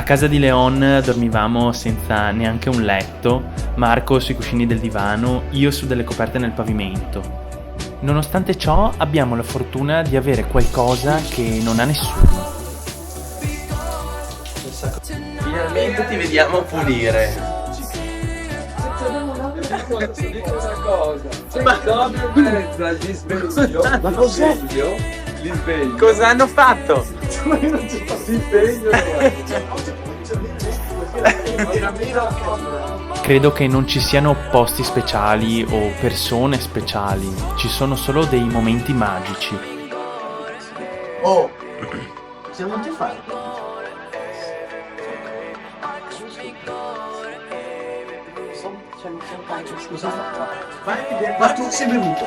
casa di Leon dormivamo senza neanche un letto, Marco sui cuscini del divano, io su delle coperte nel pavimento. Nonostante ciò abbiamo la fortuna di avere qualcosa che non ha nessuno. Finalmente ti vediamo pulire. Ma cos'è? Cosa hanno fatto? Credo che non ci siano posti speciali o persone speciali, ci sono solo dei momenti magici. Oh, siamo tutti fare. Scusa, ma tu sei bevuto?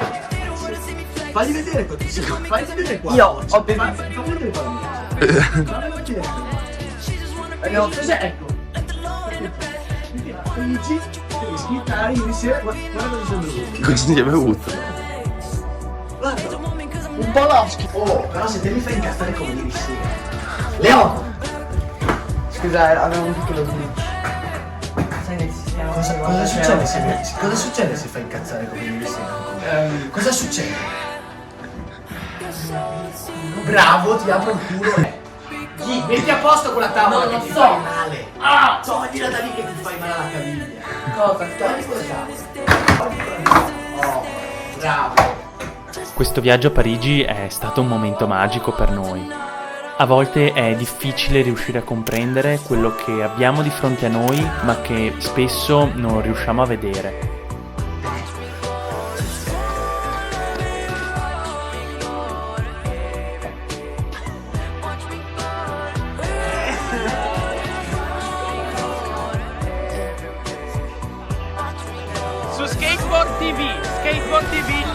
Fagli vedere qua. Fagli vedere qua. Io ho bevuto. Fagli vedere qua. No, cos'è? Ecco. Felici, devi schittare ieri sera. Guarda cosa sei bevuto. Cosa ti hai bevuto? Guarda, un po' loschi. Oh, però se te mi fai incazzare come ieri sera. Leo! Scusa, avevo un piccolo glitch. Cosa succede se fai incazzare come ieri sera? Cosa succede? Bravo, ti apro il culo. Ghi, metti a posto quella tavola No, che non ti so. fai male. Ah! Toglila da lì che ti fai male alla caviglia. Cosa? Togli quella tavola. Oh, bravo. Questo viaggio a Parigi è stato un momento magico per noi. A volte è difficile riuscire a comprendere quello che abbiamo di fronte a noi, ma che spesso non riusciamo a vedere. Su Skateboard TV, Skateboard TV.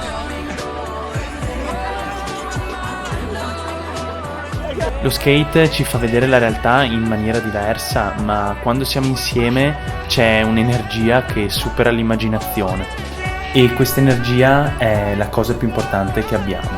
Lo skate ci fa vedere la realtà in maniera diversa, ma quando siamo insieme c'è un'energia che supera l'immaginazione. E questa energia è la cosa più importante che abbiamo.